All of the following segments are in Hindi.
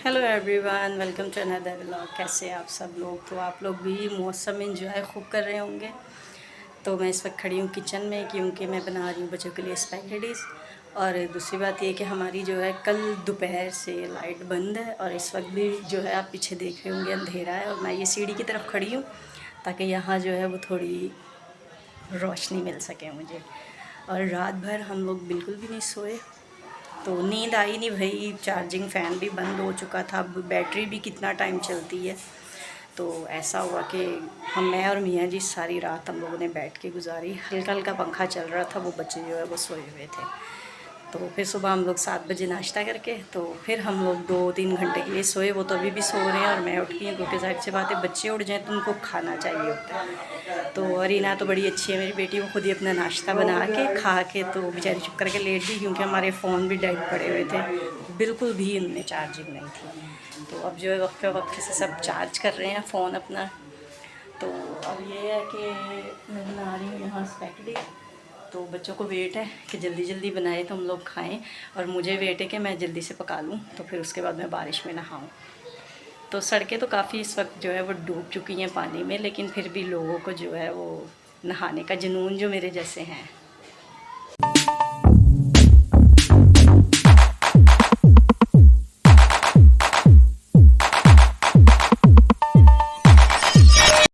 Hello everyone, welcome to another vlog. कैसे हैं आप सब लोग? तो आप लोग भी मौसम एंजॉय खूब कर रहे होंगे। तो मैं इस वक्त खड़ी हूँ किचन में, क्योंकि मैं बना रही हूँ बच्चों के लिए स्पैगेटीज़। और दूसरी बात ये कि हमारी जो है कल दोपहर से लाइट बंद है, और इस वक्त भी जो है आप पीछे देख रहे होंगे अंधेरा है, और मैं ये सीढ़ी की तरफ खड़ी हूँ ताकि यहाँ जो है वो थोड़ी रोशनी मिल सके मुझे। और रात भर हम लोग बिल्कुल भी नहीं सोए, तो नींद आई नहीं भाई। चार्जिंग फ़ैन भी बंद हो चुका था, अब बैटरी भी कितना टाइम चलती है। तो ऐसा हुआ कि मैं और मियाँ जी सारी रात हम लोगों ने बैठ के गुजारी। हल्का हल्का पंखा चल रहा था, वो बच्चे जो है वो सोए हुए थे। तो फिर सुबह हम लोग 7 बजे नाश्ता करके तो फिर हम लोग 2-3 घंटे के लिए सोए। वो तो अभी भी सो रहे हैं और मैं उठ गई हूँ, क्योंकि ज़ाहिर सी बात है बच्चे उठ जाएँ तो उनको खाना चाहिए होता है। तो अरीना तो बड़ी अच्छी है मेरी बेटी, वो खुद ही अपना नाश्ता बना के खा के तो बेचारी चुप करके लेट गई, क्योंकि हमारे फ़ोन भी डेड पड़े हुए थे, बिल्कुल भी उनमें चार्जिंग नहीं थी। तो अब जो है वक्त पे वक्त से सब चार्ज कर रहे हैं फ़ोन अपना। तो अब ये है कि मैं बना रही हूँ यहाँ स्पैगेटी। तो बच्चों को वेट है कि जल्दी जल्दी बनाए तो हम लोग खाएं, और मुझे वेट है कि मैं जल्दी से पका लूँ, तो फिर उसके बाद मैं बारिश में नहाऊँ। तो सड़कें तो काफ़ी इस वक्त जो है वो डूब चुकी हैं पानी में, लेकिन फिर भी लोगों को जो है वो नहाने का जुनून जो मेरे जैसे हैं।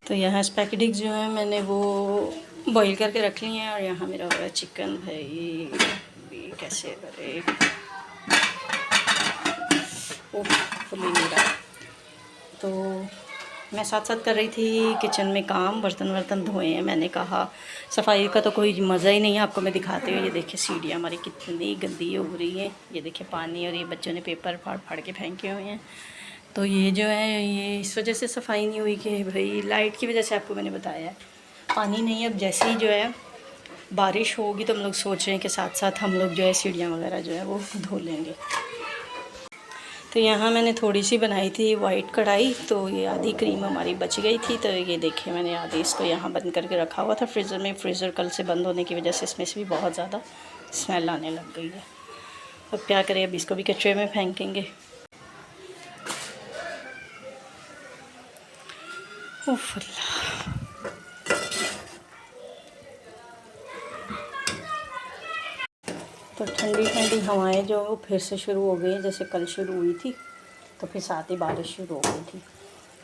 तो यहाँ स्पैगेटी जो है मैंने वो बॉईल करके रख ली हैं, और यहाँ मेरा हो रहा है चिकन। भाई भी कैसे करे, ओह खुल ही नहीं रहा। तो मैं साथ साथ कर रही थी किचन में काम, बर्तन वर्तन धोए हैं। मैंने कहा सफाई का तो कोई मज़ा ही नहीं है, आपको मैं दिखाती हूँ। ये देखिए सीढ़ियाँ हमारी कितनी गंदी हो रही हैं, ये देखिए पानी, और ये बच्चों ने पेपर फाड़ फाड़ के फेंके हुए हैं। तो ये जो है ये इस वजह से सफाई नहीं हुई कि भाई लाइट की वजह से, आपको मैंने बताया है पानी नहीं। अब जैसे ही जो है बारिश होगी तो हम लोग सोच रहे हैं कि साथ साथ हम लोग जो है सीढ़ियाँ वगैरह जो है वो धो लेंगे। तो यहाँ मैंने थोड़ी सी बनाई थी वाइट कढ़ाई, तो ये आधी क्रीम हमारी बच गई थी। तो ये देखिए मैंने आधी इसको यहाँ बंद करके रखा हुआ था फ्रीज़र में। फ्रीज़र कल से बंद होने की वजह से इसमें से भी बहुत ज़्यादा स्मेल आने लग गई है। अब क्या करें, अब इसको भी कचरे में फेंकेंगे। उफ़ अल्लाह। तो ठंडी ठंडी हवाएं जो वो फिर से शुरू हो गई हैं, जैसे कल शुरू हुई थी, तो फिर साथ ही बारिश शुरू हो गई थी।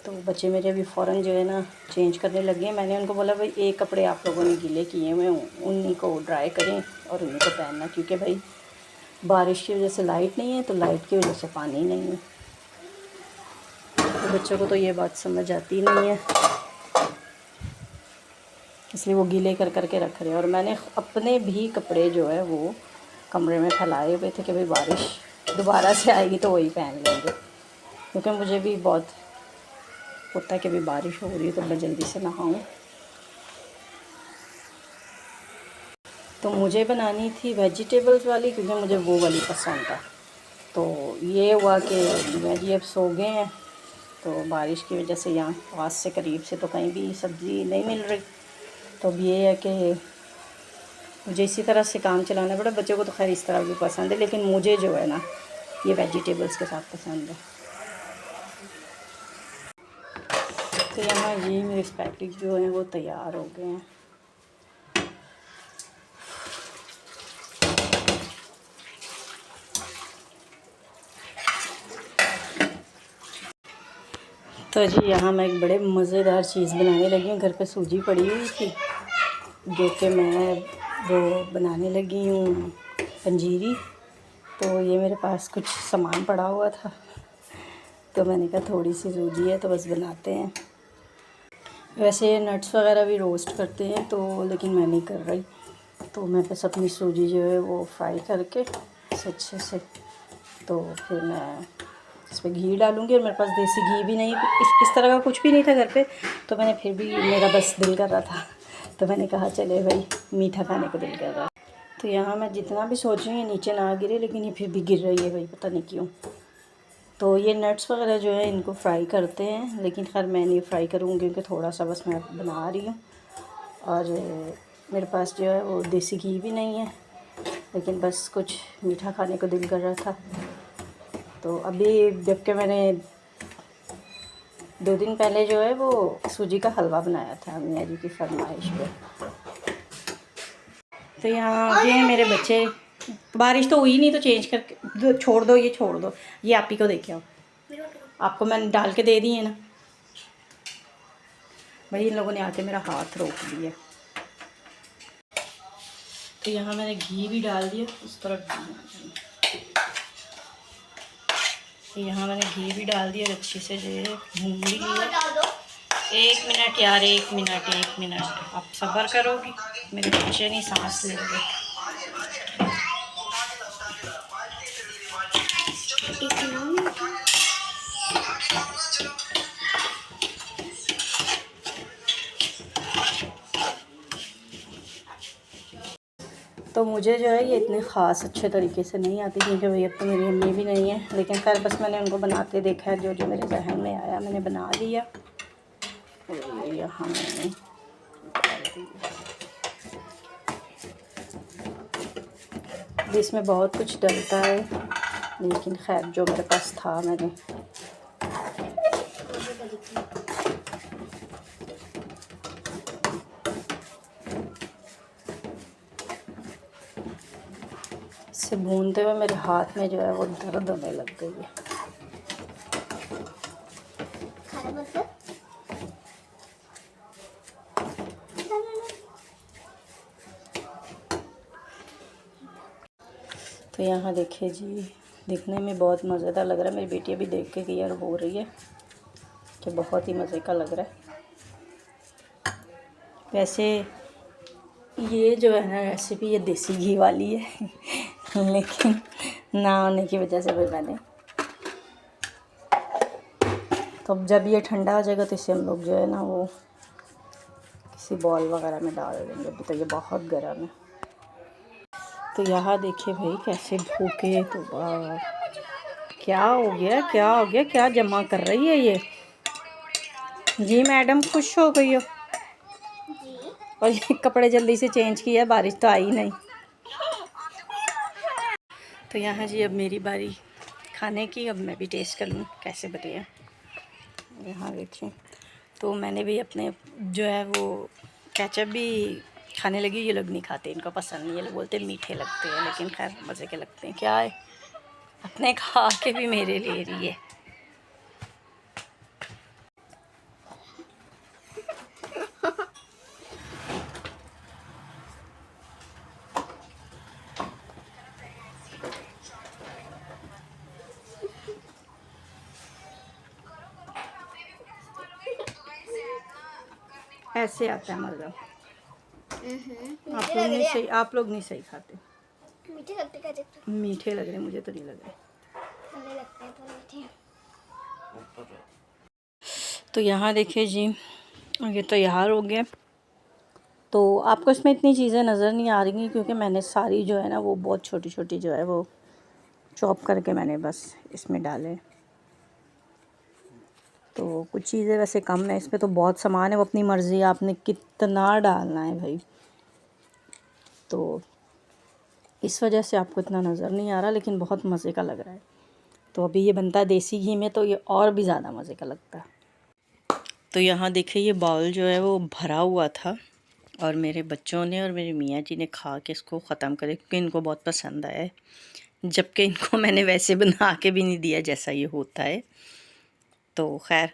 तो बच्चे मेरे अभी फ़ौरन जो है ना चेंज करने लगे हैं। मैंने उनको बोला भाई एक कपड़े आप लोगों ने गीले किए हुए उन्हीं को ड्राई करें और उन्हीं को पहनना, क्योंकि भाई बारिश की वजह से लाइट नहीं है, तो लाइट की वजह से पानी नहीं है। तो बच्चों को तो ये बात समझ आती नहीं है, इसलिए वो गीले कर कर के रख रहे हैं। और मैंने अपने भी कपड़े जो है वो कमरे में फैलाए हुए थे कि भाई बारिश दोबारा से आएगी तो वही पहन लेंगे, क्योंकि मुझे भी बहुत होता है कि भाई बारिश हो रही है तो मैं जल्दी से नहाऊं। तो मुझे बनानी थी वेजिटेबल्स वाली, क्योंकि मुझे वो वाली पसंद था। तो ये हुआ कि मैं जी अब सो गए हैं, तो बारिश की वजह से यहाँ पास से करीब से तो कहीं भी सब्ज़ी नहीं मिल रही। तो अब ये है कि मुझे इसी तरह से काम चलाना पड़ा। बच्चों को तो खैर इस तरह भी पसंद है, लेकिन मुझे जो है ना ये वेजिटेबल्स के साथ पसंद है। तो यहाँ ये मेरे स्पैगेटी जो हैं वो तैयार हो गए हैं। तो जी यहाँ मैं एक बड़े मज़ेदार चीज़ बनाने लगी हूँ। घर पे सूजी पड़ी हुई थी, जो कि मैं वो बनाने लगी हूँ पंजीरी। तो ये मेरे पास कुछ सामान पड़ा हुआ था, तो मैंने कहा थोड़ी सी सूजी है तो बस बनाते हैं। वैसे नट्स वगैरह भी रोस्ट करते हैं, तो लेकिन मैं नहीं कर रही। तो मैं बस अपनी सूजी जो है वो फ्राई करके अच्छे से, तो फिर मैं इस पर घी डालूँगी। और मेरे पास देसी घी भी नहीं, इस तरह का कुछ भी नहीं था घर पे, तो मैंने फिर भी मेरा बस दिल कर रहा था, तो मैंने कहा चले भाई मीठा खाने को दिल कर रहा है। तो यहाँ मैं जितना भी सोच रही हूँ नीचे ना गिरे, लेकिन ये फिर भी गिर रही है भाई, पता नहीं क्यों। तो ये नट्स वगैरह जो है इनको फ्राई करते हैं, लेकिन खैर मैं नहीं फ्राई करूँगी, क्योंकि थोड़ा सा बस मैं बना रही हूँ। और मेरे पास जो है वो देसी घी भी नहीं है, लेकिन बस कुछ मीठा खाने को दिल कर रहा था, तो अभी जबकि मैंने 2 दिन पहले जो है वो सूजी का हलवा बनाया था मियाँ जी की फरमाइश पे। तो यहाँ आ गए हैं मेरे बच्चे। बारिश तो हुई नहीं तो चेंज करके छोड़ दो, ये छोड़ दो, ये आप ही को देखे आओ, आपको मैंने डाल के दे दी है ना भाई। इन लोगों ने आके मेरा हाथ रोक दिया। तो यहाँ मैंने घी भी डाल दिया उस तरफ। तो यहाँ मैंने घी भी डाल दिया और अच्छे से जो है भून भी लिया। 1 मिनट यार, 1 मिनट, 1 मिनट आप सब्र करोगी? मेरे बच्चे नहीं सांस ले रहे। तो मुझे जो है ये इतने ख़ास अच्छे तरीके से नहीं आती, क्योंकि भैया तो मेरी अम्मी भी नहीं है। लेकिन खैर बस मैंने उनको बनाते देखा है, जो जो मेरे जहन में आया मैंने बना लिया। और यहाँ मैंने इसमें बहुत कुछ डलता है, लेकिन खैर जो मेरे पास था मैंने इसे भूनते हुए मेरे हाथ में जो है वो दर्द होने लग गई है। तो यहाँ देखिए जी, दिखने में बहुत मज़ेदार लग रहा है। मेरी बेटी अभी देख के क्लियर हो रही है कि बहुत ही मज़े का लग रहा है। वैसे ये जो है ना रेसिपी, ये देसी घी वाली है लेकिन ना होने की वजह से फिर मैंने, तो अब जब ये ठंडा हो जाएगा तो इसे हम लोग जो है ना वो किसी बॉल वगैरह में डाल देंगे। अभी तो ये बहुत गर्म है। तो यहाँ देखिए भाई कैसे भूखे, तो क्या हो गया, क्या हो गया, क्या जमा कर रही है ये? जी मैडम खुश हो गई हो? और ये कपड़े जल्दी से चेंज किया, बारिश तो आई नहीं। तो यहाँ जी अब मेरी बारी खाने की। अब मैं भी टेस्ट कर लूँ कैसे बने। यहाँ देखिए, तो मैंने भी अपने जो है वो केचप भी खाने लगी। ये लोग नहीं खाते, इनको पसंद नहीं है, लोग बोलते मीठे लगते हैं, लेकिन खैर मज़े के लगते हैं। क्या है, अपने खा के भी मेरे ले रही है। ऐसे आता है मज़ा। आप लोग नहीं सही खाते। मीठे लग रहे, मुझे तो नहीं लग रहे। तो यहाँ देखिए जी, ये तैयार हो गया। तो आपको इसमें इतनी चीज़ें नज़र नहीं आ रही, क्योंकि मैंने सारी जो है ना वो बहुत छोटी छोटी जो है वो चॉप करके मैंने बस इसमें डाले। तो कुछ चीज़ें वैसे कम है, इसमें तो बहुत सामान है, वो अपनी मर्ज़ी, आपने कितना डालना है भाई। तो इस वजह से आपको इतना नज़र नहीं आ रहा, लेकिन बहुत मज़े का लग रहा है। तो अभी ये बनता है देसी घी में, तो ये और भी ज़्यादा मज़े का लगता है। तो यहाँ देखिए ये बाउल जो है वो भरा हुआ था, और मेरे बच्चों ने और मेरे मियाँ जी ने खा के इसको ख़त्म करे, क्योंकि इनको बहुत पसंद आया है। जबकि इनको मैंने वैसे बना के भी नहीं दिया जैसा ये होता है। तो खैर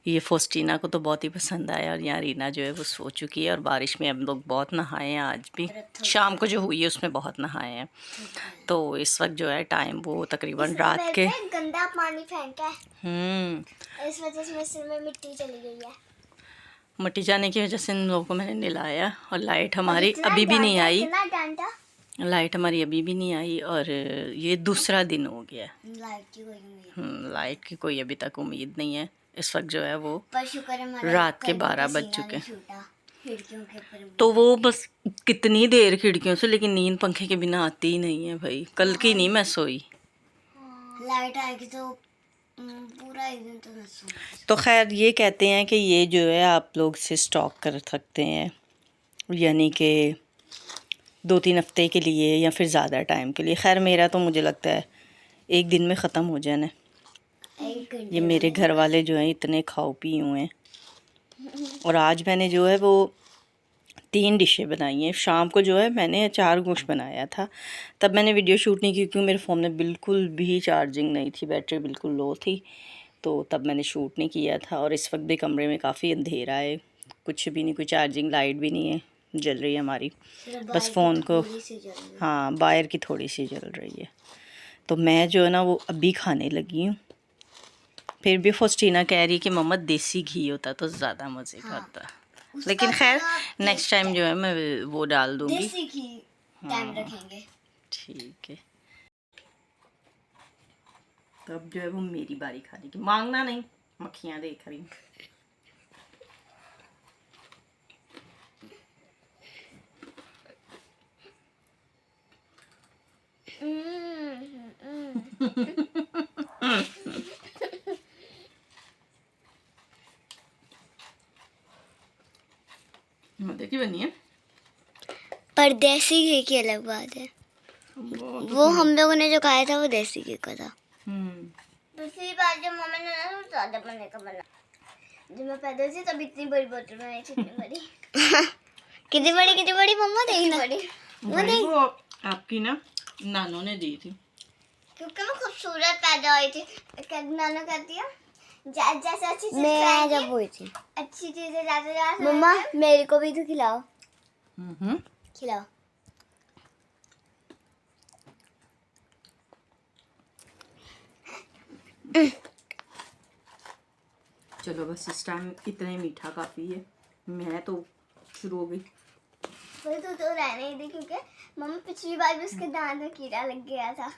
ये फोस्टीना को तो बहुत ही पसंद आया, और यहाँ रीना जो है वो सो चुकी है। और बारिश में हम लोग बहुत नहाए हैं, आज भी शाम को जो हुई है उसमें बहुत नहाए हैं। तो इस वक्त जो है टाइम वो तकरीबन रात के गंदा पानी फेंका है, इस वजह से मेरे सिर में मिट्टी चली गई है। मिट्टी जाने की वजह से इन लोगों को मैंने नहलाया। और लाइट हमारी अभी भी नहीं आई, लाइट हमारी अभी भी नहीं आई, और ये दूसरा दिन हो गया। लाइट की कोई अभी तक उम्मीद नहीं है। इस वक्त जो है वो रात के 12 बज चुके हैं। तो वो बस कितनी देर खिड़कियों से, लेकिन नींद पंखे के बिना आती ही नहीं है भाई। कल की नहीं मैं सोई, लाइट आएगी तो पूरा एक दिन तो मैं सोई। तो खैर ये कहते हैं कि ये जो है आप लोग से स्टॉक कर सकते हैं, यानी कि 2-3 हफ्ते के लिए या फिर ज़्यादा टाइम के लिए। खैर मेरा तो मुझे लगता है एक दिन में ख़त्म हो जाना है। ये मेरे घर वाले जो हैं इतने खाओ पी हुए हैं। और आज मैंने जो है वो 3 डिशें बनाई हैं। शाम को जो है मैंने 4 गोश्त बनाया था, तब मैंने वीडियो शूट नहीं की क्योंकि मेरे फ़ोन में बिल्कुल भी चार्जिंग नहीं थी, बैटरी बिल्कुल लो थी, तो तब मैंने शूट नहीं किया था। और इस वक्त भी कमरे में काफ़ी अंधेरा है, कुछ भी नहीं, कोई चार्जिंग लाइट भी नहीं है जल रही है हमारी, बस फ़ोन को, हाँ बाहर की थोड़ी सी जल रही है। तो मैं जो है ना वो अभी खाने लगी हूँ। फिर भी फौस्टीना कह रही कि मम्मा देसी घी होता तो ज़्यादा मज़े का होता, लेकिन खैर नेक्स्ट टाइम जो है मैं वो डाल दूँगी, देसी घी टाइम रखेंगे। ठीक है। तो अब जो है वो मेरी बारी खाने की, मांगना नहीं, मक्खियाँ देख रही। देखी बनी है, पर देसी घी की अलग बात है। वो हम लोगों ने जो खाया था वो देसी घी का था। दूसरी बात जो मम्मी ने ना ज्यादा बनने का बना, जब मैं पैदा हुई तब इतनी बड़ी बोतल बनाई थी, इतनी बड़ी। कितनी बड़ी मम्मा देखना बड़ी वो आपकी ना नानू ने दी थी, क्योंकि मैं खूबसूरत पैदा हुई थी। नानू कहती है जैसे अच्छी चीजें मैं जब हुई थी अच्छी चीजें ज्यादा मम्मा मेरे को भी तो खिलाओ। खिलाओ। चलो बस इस टाइम इतना ही मीठा काफ़ी है, मैं तो शुरू हो गई। तो रहने ही दे, क्योंकि मम्मा पिछली बार भी उसके दांत में कीड़ा लग गया था।